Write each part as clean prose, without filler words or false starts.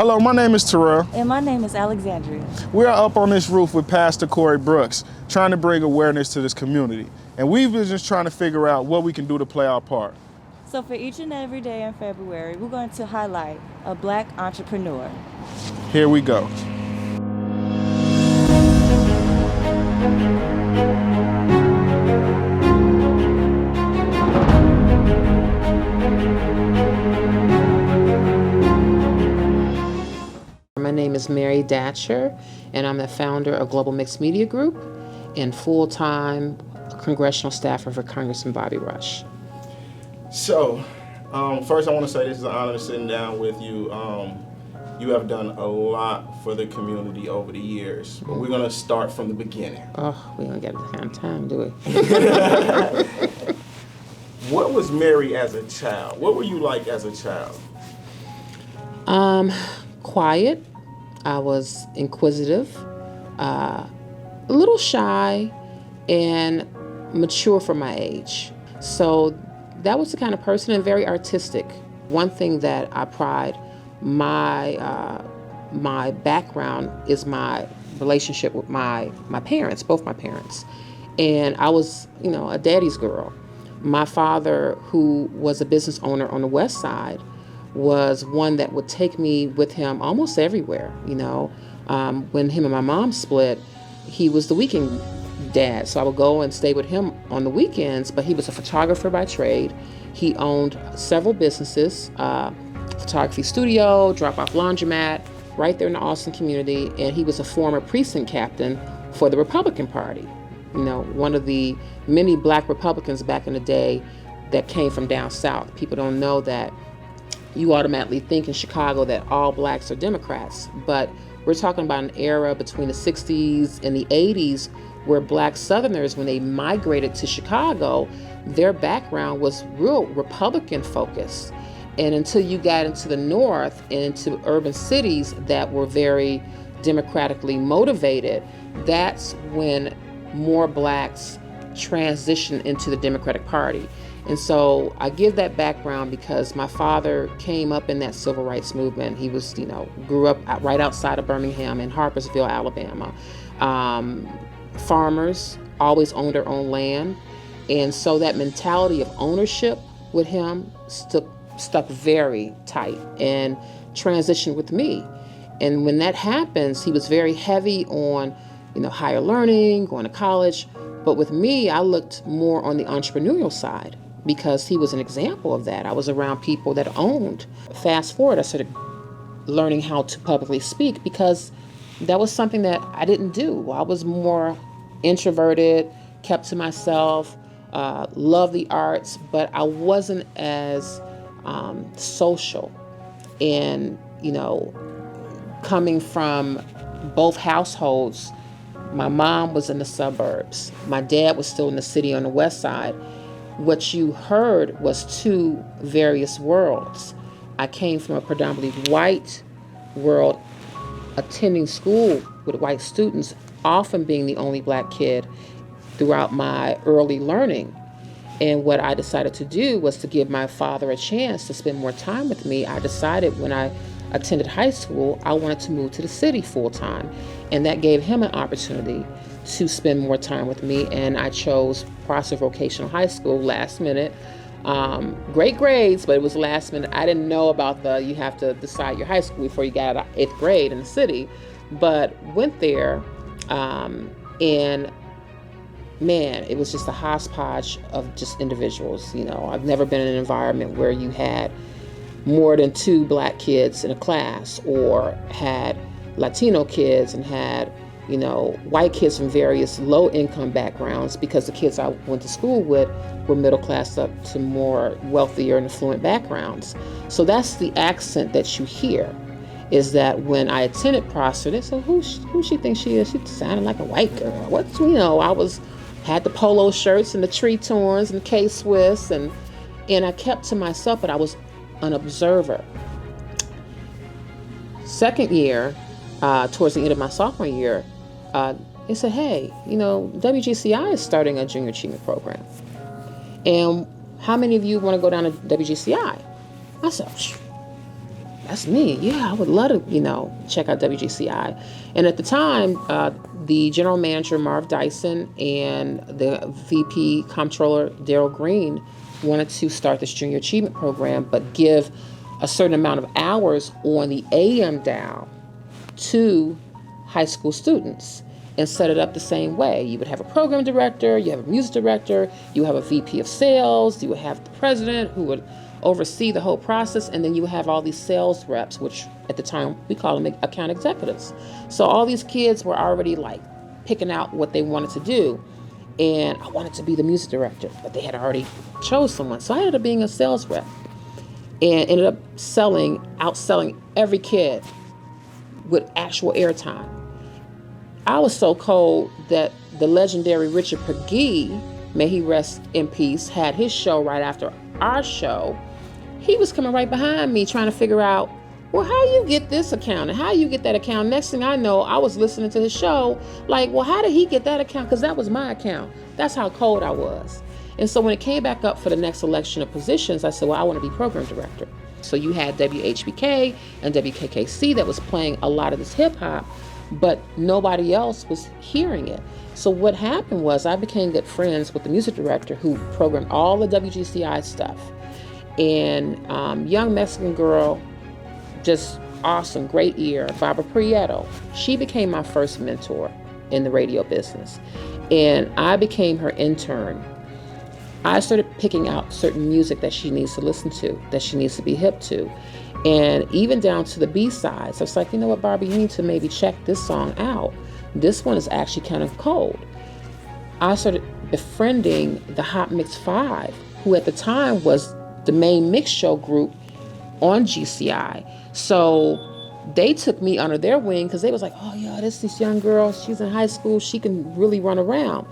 Hello, my name is Terrell. And my name is Alexandria. We are up on this roof with Pastor Corey Brooks, trying to bring awareness to this community. And we've been just trying to figure out what we can do to play our part. So for each and every day in February, we're going to highlight a Black entrepreneur. Here we go. My name is Mary Datcher, and I'm the founder of Global Mixed Media Group and full-time congressional staffer for Congressman Bobby Rush. So, first I want to say this is an honor sitting down with you. You have done a lot for the community over the years, but we're going to start from the beginning. Oh, we don't get time, do we? What was Mary as a child? What were you like as a child? Quiet. I was inquisitive, a little shy, and mature for my age. So that was the kind of person, and very artistic. One thing that I pride my background is my relationship with my parents, both my parents. And I was, a daddy's girl. My father, who was a business owner on the West Side, was one that would take me with him almost everywhere. When him and my mom split, he was the weekend dad, so I would go and stay with him on the weekends. But he was a photographer by trade. He owned several businesses, photography studio, drop-off laundromat, right there in the Austin community, and he was a former precinct captain for the Republican Party. One of the many Black Republicans back in the day that came from down south. People don't know that. You automatically think in Chicago that all Blacks are Democrats, but we're talking about an era between the 60s and the 80s where Black Southerners, when they migrated to Chicago, their background was real Republican focused. And until you got into the North and into urban cities that were very democratically motivated, that's when more Blacks transitioned into the Democratic Party. And so I give that background because my father came up in that civil rights movement. He was, grew up right outside of Birmingham in Harpersville, Alabama. Farmers always owned their own land. And so that mentality of ownership with him stuck very tight and transitioned with me. And when that happens, he was very heavy on, higher learning, going to college. But with me, I looked more on the entrepreneurial side, because he was an example of that. I was around people that owned. Fast forward, I started learning how to publicly speak because that was something that I didn't do. I was more introverted, kept to myself, loved the arts, but I wasn't as social. And, coming from both households, my mom was in the suburbs. My dad was still in the city on the West Side. What you heard was two various worlds. I came from a predominantly white world, attending school with white students, often being the only Black kid throughout my early learning. And what I decided to do was to give my father a chance to spend more time with me. I decided when I attended high school, I wanted to move to the city full time. And that gave him an opportunity to spend more time with me, and I chose Prosser Vocational High School last minute. Great grades, but it was last minute. I didn't know about you have to decide your high school before you got out of 8th grade in the city, but went there, and man, it was just a hodgepodge of just individuals. I've never been in an environment where you had more than 2 Black kids in a class, or had Latino kids and had white kids from various low-income backgrounds, because the kids I went to school with were middle class up to more wealthier and affluent backgrounds. So that's the accent that you hear, is that when I attended Prosser, they said, who she thinks she is? She sounded like a white girl. I had the polo shirts and the tree torns and K-Swiss, and I kept to myself, but I was an observer. Second year, towards the end of my sophomore year, they said, hey, WGCI is starting a junior achievement program. And how many of you want to go down to WGCI? I said, that's me. Yeah, I would love to, check out WGCI. And at the time, the general manager, Marv Dyson, and the VP comptroller, Daryl Green, wanted to start this junior achievement program, but give a certain amount of hours on the AM dial to high school students and set it up the same way. You would have a program director, you have a music director, you have a VP of sales, you would have the president who would oversee the whole process, and then you have all these sales reps, which at the time we call them account executives. So all these kids were already like picking out what they wanted to do, and I wanted to be the music director, but they had already chose someone. So I ended up being a sales rep and ended up outselling every kid with actual airtime. I was so cold that the legendary Richard Peggy, may he rest in peace, had his show right after our show. He was coming right behind me trying to figure out, well, how you get this account and how you get that account. Next thing I know, I was listening to his show like, well, how did he get that account? Because that was my account. That's how cold I was. And so when it came back up for the next election of positions, I said, well, I want to be program director. So you had WHBK and WKKC that was playing a lot of this hip hop, but nobody else was hearing it. So what happened was I became good friends with the music director who programmed all the WGCI stuff. And young Mexican girl, just awesome, great ear, Barbara Prieto. She became my first mentor in the radio business. And I became her intern. I started picking out certain music that she needs to listen to, that she needs to be hip to. And even down to the B-sides. I was like, you know what, Barbie, you need to maybe check this song out. This one is actually kind of cold. I started befriending the Hot Mix 5, who at the time was the main mix show group on GCI. So they took me under their wing because they was like, oh yeah, this young girl, she's in high school, she can really run around.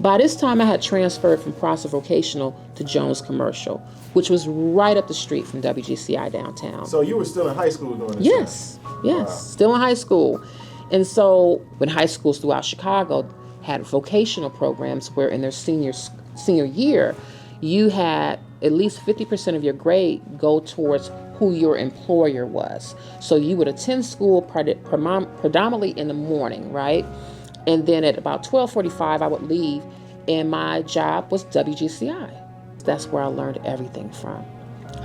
By this time I had transferred from Prosser Vocational to Jones Commercial, which was right up the street from WGCI downtown. So you were still in high school during this Yes, time? yes, Wow. Still in high school. And so when high schools throughout Chicago had vocational programs where in their senior year, you had at least 50% of your grade go towards who your employer was. So you would attend school predominantly in the morning, right? And then at about 12:45, I would leave, and my job was WGCI. That's where I learned everything from.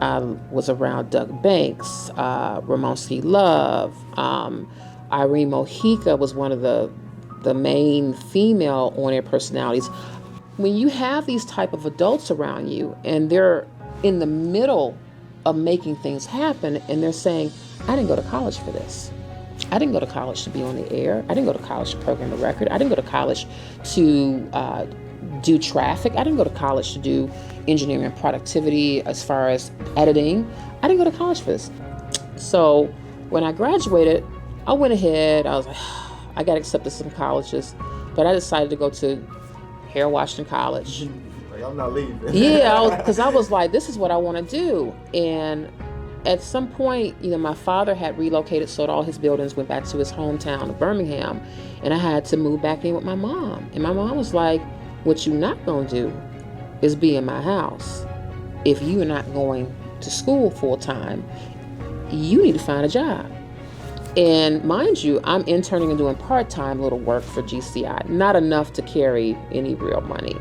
I was around Doug Banks, Ramon C. Love, Irene Mojica was one of the main female on-air personalities. When you have these type of adults around you and they're in the middle of making things happen and they're saying, I didn't go to college for this. I didn't go to college to be on the air. I didn't go to college to program a record. I didn't go to college to do traffic. I didn't go to college to do engineering and productivity as far as editing. I didn't go to college for this. So when I graduated, I went ahead. I was like, I got accepted to some colleges, but I decided to go to Harold Washington College. Like, I'm not leaving. Yeah, because I was like, this is what I want to do. And at some point, my father had relocated, sold all his buildings, went back to his hometown of Birmingham, and I had to move back in with my mom. And my mom was like, what you're not going to do is be in my house. If you are not going to school full time, you need to find a job. And mind you, I'm interning and doing part-time little work for GCI, not enough to carry any real money.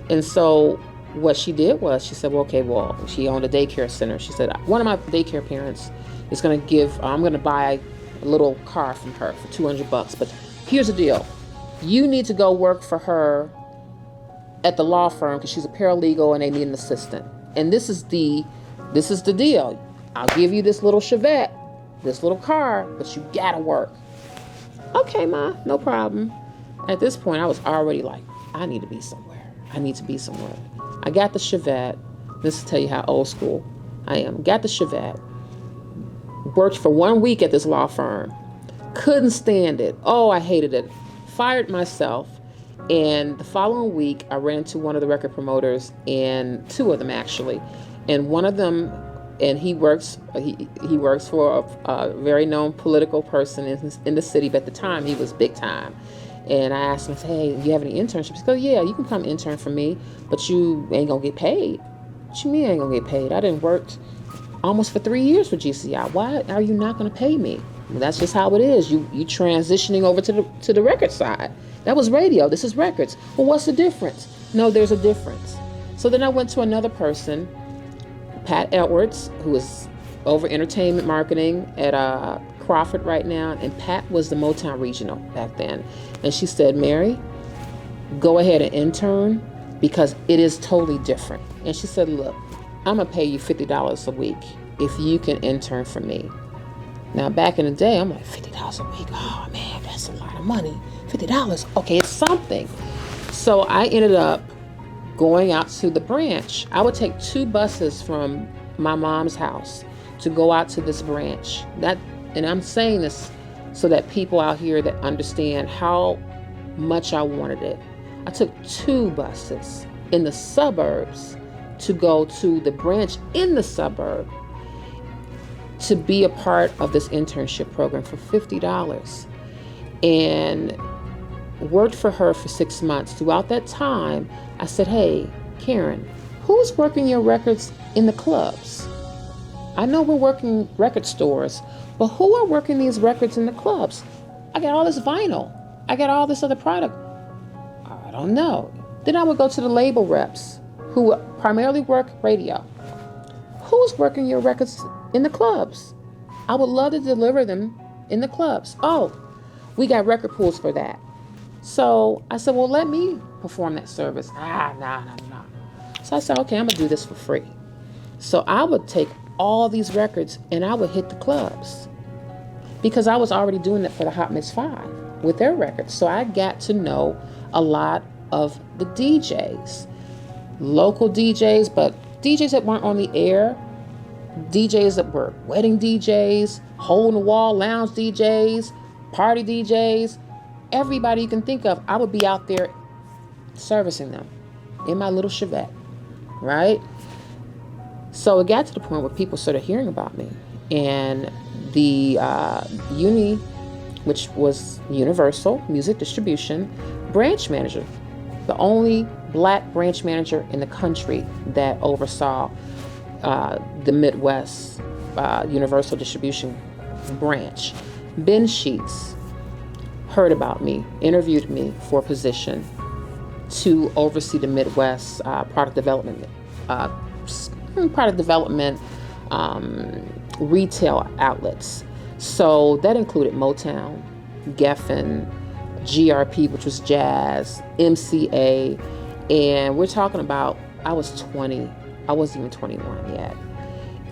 And so what she did was she said, she owned a daycare center. She said, one of my daycare parents is going to I'm going to buy a little car from her for $200, but here's the deal. You need to go work for her at the law firm because she's a paralegal and they need an assistant. And this is the deal. I'll give you this little Chevette, this little car, but you gotta work. Okay, Ma, no problem. At this point, I was already like, I need to be somewhere. I got the Chevette. This will tell you how old school I am. Got the Chevette. Worked for 1 week at this law firm. Couldn't stand it. Oh, I hated it. Fired myself. And the following week, I ran into one of the record promoters, and two of them actually. And one of them, and he works for a very known political person in the city, but at the time he was big time. And I asked him, I said, hey, do you have any internships? He goes, yeah, you can come intern for me, but you ain't gonna get paid. What you mean I ain't gonna get paid? I didn't work almost for 3 years with GCI. Why are you not going to pay me? Well, that's just how it is. You transitioning over to the record side. That was radio. This is records. Well, what's the difference? No, there's a difference. So then I went to another person, Pat Edwards, who is over entertainment marketing at Crawford right now. And Pat was the Motown regional back then. And she said, Mary, go ahead and intern because it is totally different. And she said, look, I'm going to pay you $50 a week if you can intern for me. Now, back in the day, I'm like, $50 a week? Oh, man, that's a lot of money. $50. Okay, it's something. So I ended up going out to the branch. I would take 2 buses from my mom's house to go out to this branch. And I'm saying this so that people out here that understand how much I wanted it. I took 2 buses in the suburbs to go to the branch in the suburb to be a part of this internship program for $50, and worked for her for 6 months. Throughout that time, I said, hey, Karen, who's working your records in the clubs? I know we're working record stores, but who are working these records in the clubs? I got all this vinyl. I got all this other product. I don't know. Then I would go to the label reps who primarily work radio. Who's working your records in the clubs? I would love to deliver them in the clubs. Oh, we got record pools for that. So I said, well, let me perform that service. No. So I said, okay, I'm gonna do this for free. So I would take all these records and I would hit the clubs because I was already doing that for the Hot Mix 5 with their records. So I got to know a lot of the DJs, local DJs, but DJs that weren't on the air, DJs that were wedding DJs, hole in the wall lounge DJs, party DJs, everybody you can think of. I would be out there servicing them in my little Chevette, right? So it got to the point where people started hearing about me, and the Uni, which was Universal Music Distribution branch manager, the only black branch manager in the country that oversaw the Midwest Universal Distribution branch, Ben Sheets, heard about me, interviewed me for a position to oversee the Midwest product development retail outlets. So that included Motown, Geffen, GRP, which was jazz, MCA, and we're talking about, I was 20, I wasn't even 21 yet.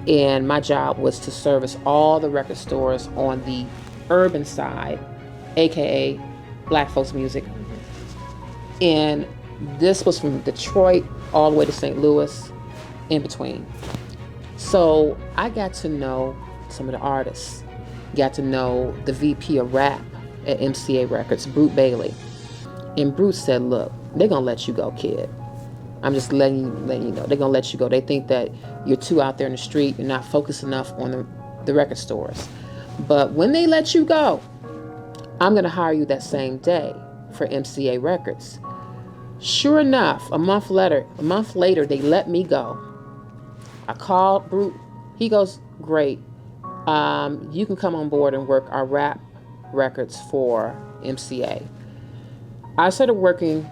And my job was to service all the record stores on the urban side, AKA Black Folks Music. And this was from Detroit all the way to St. Louis, in between. So I got to know some of the artists, got to know the VP of rap at MCA Records, Brute Bailey. And Brute said, look, they're gonna let you go, kid. I'm just letting you know, they're gonna let you go. They think that you're too out there in the street, you're not focused enough on the record stores. But when they let you go, I'm gonna hire you that same day for MCA Records. Sure enough, a month later, they let me go. I called Brute. He goes, great. You can come on board and work our rap records for MCA. I started working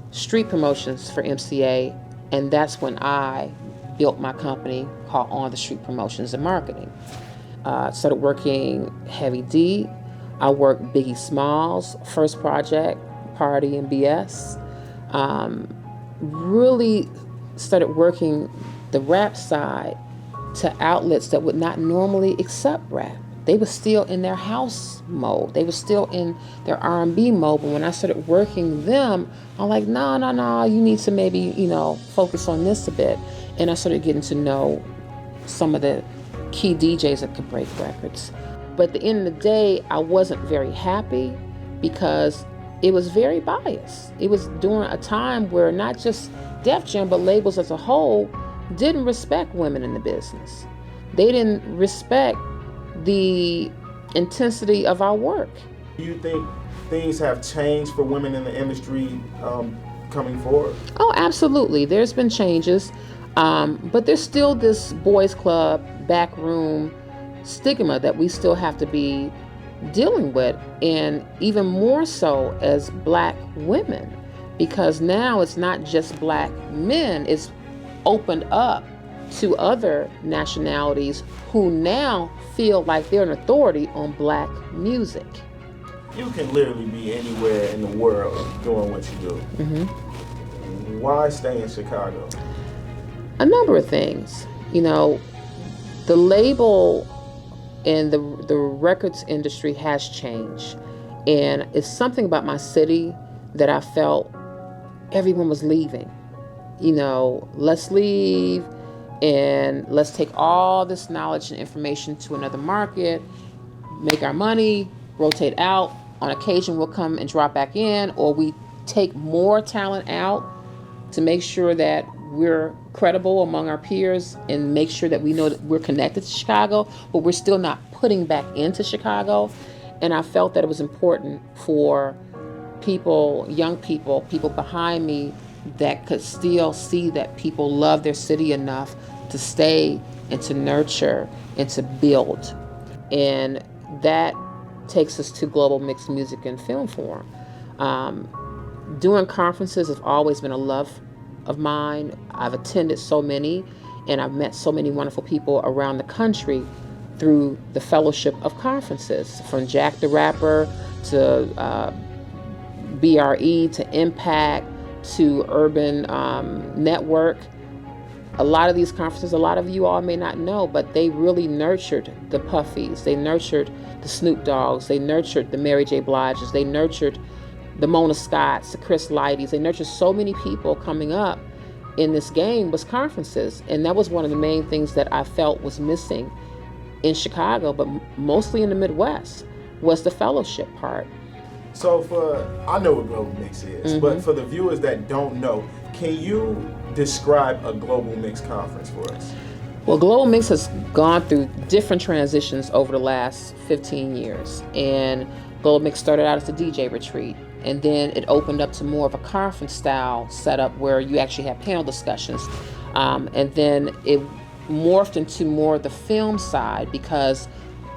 street promotions for MCA, and that's when I built my company called On the Street Promotions and Marketing. Started working Heavy D. I worked Biggie Smalls' first project, Party and BS. Really started working the rap side to outlets that would not normally accept rap. They were still in their house mode. They were still in their R&B mode. But when I started working them, I'm like, no, you need to maybe, focus on this a bit. And I started getting to know some of the key DJs that could break records. But at the end of the day, I wasn't very happy because it was very biased. It was during a time where not just Def Jam, but labels as a whole didn't respect women in the business. They didn't respect the intensity of our work. Do you think things have changed for women in the industry coming forward? Oh, absolutely. There's been changes. But there's still this boys club backroom stigma that we still have to be dealing with, and even more so as black women, because now it's not just black men, it's opened up to other nationalities who now feel like they're an authority on black music. You can literally be anywhere in the world doing what you do. Mm-hmm. Why stay in Chicago? A number of things. The label and the records industry has changed, and it's something about my city that I felt everyone was leaving. Let's leave and let's take all this knowledge and information to another market, make our money, rotate out. On occasion, we'll come and drop back in, or we take more talent out to make sure that we're credible among our peers and make sure that we know that we're connected to Chicago, but we're still not putting back into Chicago. And I felt that it was important for people, young people behind me that could still see that people love their city enough to stay and to nurture and to build. And that takes us to Global Mixed Music and Film Forum. Doing conferences has always been a love of mine. I've attended so many, and I've met so many wonderful people around the country through the fellowship of conferences, from Jack the Rapper to BRE to Impact to Urban Network. A lot of these conferences, a lot of you all may not know, but they really nurtured the Puffies. They nurtured the Snoop Dogs. They nurtured the Mary J. Bliges. They nurtured the Mona Scotts, the Chris Lighties. They nurtured so many people coming up in this game was conferences. And that was one of the main things that I felt was missing in Chicago, but mostly in the Midwest, was the fellowship part. So I know what Global Mix is, Mm-hmm. but for the viewers that don't know, can you describe a Global Mix conference for us? Well, Global Mix has gone through different transitions over the last 15 years. And Global Mix started out as a DJ retreat, and then it opened up to more of a conference style setup where you actually have panel discussions. And then it morphed into more of the film side, because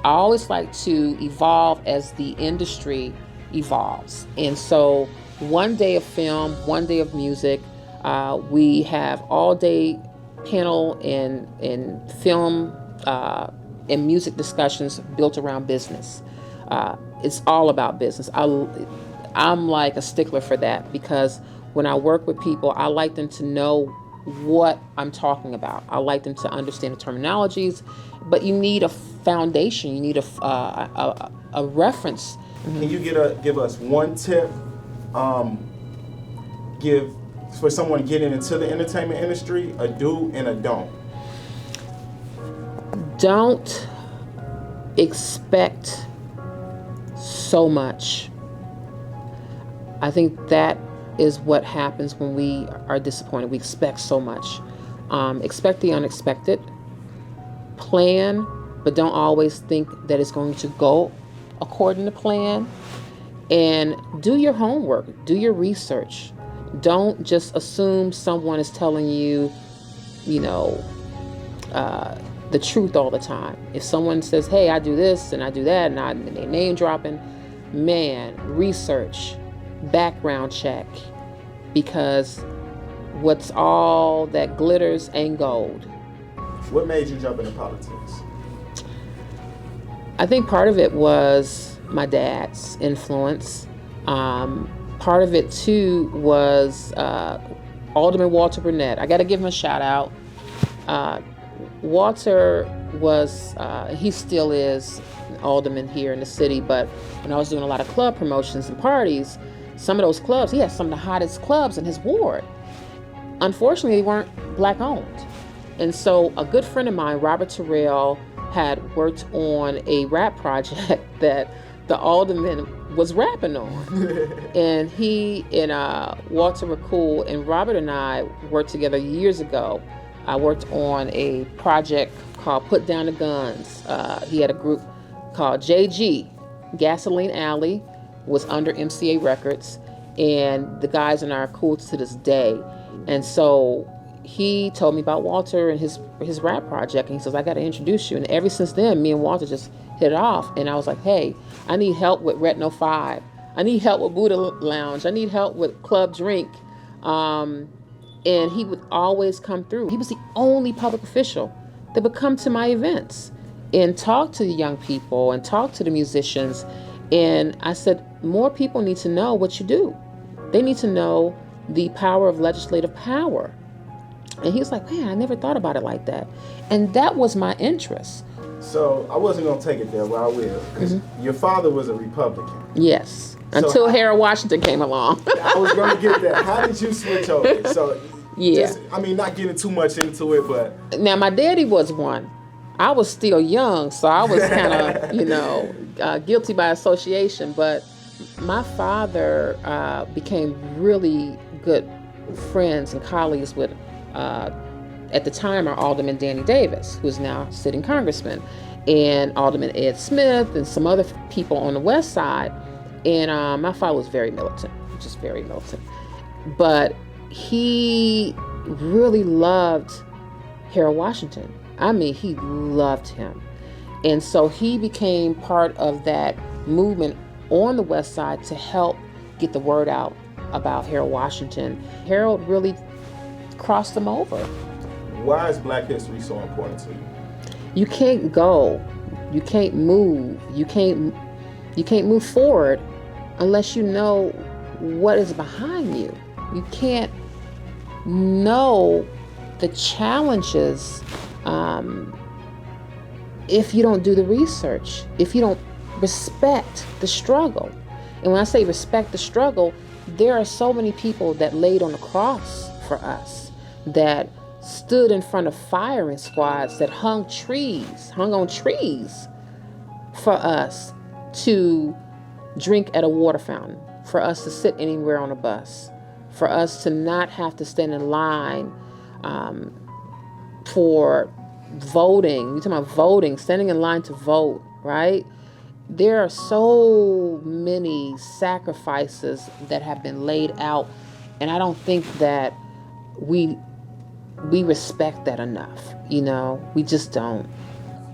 I always like to evolve as the industry evolves. And so one day of film, one day of music. We have all day panel and film and music discussions built around business. It's all about business. I'm like a stickler for that, because when I work with people, I like them to know what I'm talking about. I like them to understand the terminologies, but you need a foundation. You need a reference. Can you give us one tip for someone getting into the entertainment industry, a do and a don't? Don't expect so much. I think that is what happens when we are disappointed. We expect so much. Expect the unexpected. Plan, but don't always think that it's going to go according to plan. And do your homework. Do your research. Don't just assume someone is telling you, the truth all the time. If someone says, hey, I do this and I do that, and they name dropping, research, background check, because what's all that glitters ain't gold. What made you jump into politics? I think part of it was my dad's influence. Part of it too was Alderman Walter Burnett. I got to give him a shout out. Walter was, he still is an alderman here in the city, but when I was doing a lot of club promotions and parties, some of those clubs, he had some of the hottest clubs in his ward. Unfortunately, they weren't black owned. And so a good friend of mine, Robert Terrell, had worked on a rap project that the alderman was rapping on. And he and Walter were cool, and Robert and I worked together years ago. I worked on a project called Put Down the Guns. He had a group called JG, Gasoline Alley, was under MCA Records, and the guys and I are cool to this day. And so he told me about Walter and his rap project, and he says, I got to introduce you. And ever since then, me and Walter just hit it off. And I was like, hey, I need help with Retno 5. I need help with Buddha Lounge. I need help with Club Drink. And he would always come through. He was the only public official that would come to my events and talk to the young people and talk to the musicians. And I said, more people need to know what you do. They need to know the power of legislative power. And he was like, man, I never thought about it like that. And that was my interest. So I wasn't going to take it there, but I will. Because your father was a Republican. Yes. Until Harold Washington came along. I was going to get that. How did you switch over? So, yeah. Not getting too much into it, but... Now, my daddy was one. I was still young, so I was kind of, guilty by association. But my father became really good friends and colleagues with, at the time, our Alderman Danny Davis, who's now sitting congressman, and Alderman Ed Smith, and some other people on the west side. And my father was very militant, just very militant. But he really loved Harold Washington. I mean, he loved him. And so he became part of that movement on the west side to help get the word out about Harold Washington. Harold really crossed him over. Why is Black history so important to you? You can't go, you can't move, you can't move forward unless you know what is behind you. You can't know the challenges if you don't do the research, if you don't respect the struggle. And when I say respect the struggle, there are so many people that laid on the cross for us, that stood in front of firing squads, that hung on trees for us to drink at a water fountain, for us to sit anywhere on a bus, for us to not have to stand in line for voting. You're talking about voting, standing in line to vote, right? There are so many sacrifices that have been laid out, and I don't think that we respect that enough. We just don't.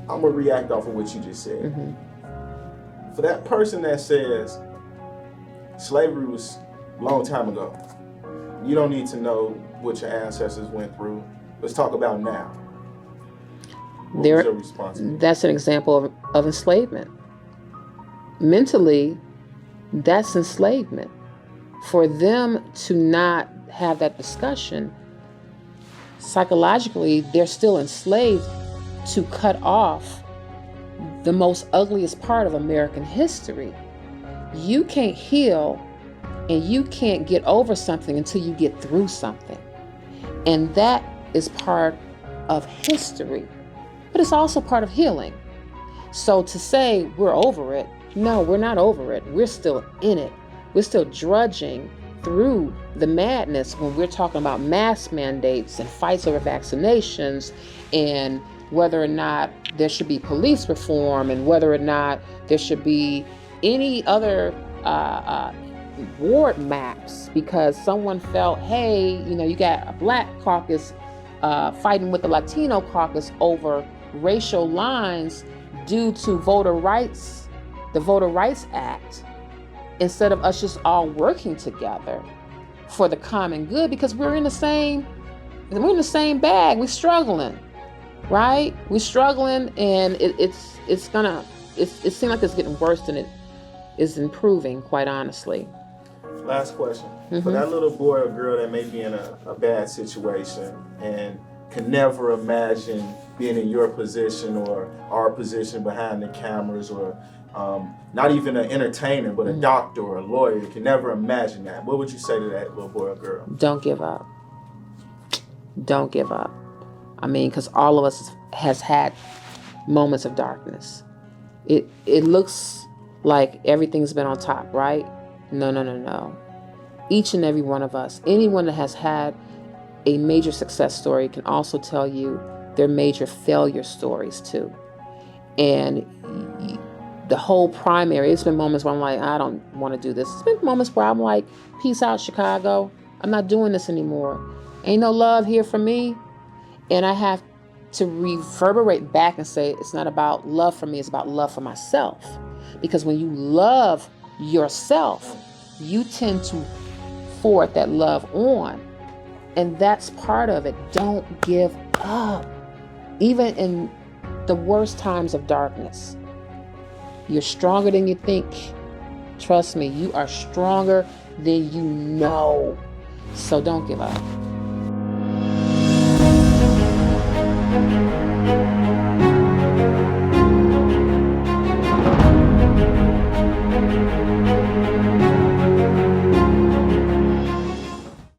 I'm gonna react off of what you just said. For that person that says slavery was a long time ago, you don't need to know what your ancestors went through. Let's talk about now. What was your responsibility? That's an example of enslavement. Mentally, that's enslavement. For them to not have that discussion, psychologically, they're still enslaved to cut off the most ugliest part of American history. You can't heal and you can't get over something until you get through something. And that is part of history, but it's also part of healing. So to say we're over it, no, we're not over it. We're still in it. We're still drudging through the madness when we're talking about mask mandates and fights over vaccinations, and whether or not there should be police reform, and whether or not there should be any other ward maps, because someone felt, hey, you got a black caucus fighting with the Latino caucus over racial lines due to the Voter Rights Act, instead of us just all working together for the common good, because we're in the same bag. We're struggling, right? We're struggling, and it seems like it's getting worse than it is improving, quite honestly. Last question. For that little boy or girl that may be in a bad situation and can never imagine being in your position or our position behind the cameras, or not even an entertainer, but a doctor or a lawyer, can never imagine that, what would you say to that little boy or girl? Don't give up. Don't give up. I mean, because all of us has had moments of darkness. It looks like everything's been on top, right? No. Each and every one of us, anyone that has had a major success story, can also tell you their major failure stories too. And the whole primary, it's been moments where I'm like, I don't want to do this. It's been moments where I'm like, peace out, Chicago. I'm not doing this anymore. Ain't no love here for me. And I have to reverberate back and say, it's not about love for me, it's about love for myself. Because when you love yourself, you tend to forward that love on. And that's part of it. Don't give up. Even in the worst times of darkness, you're stronger than you think. Trust me, you are stronger than you know. So don't give up.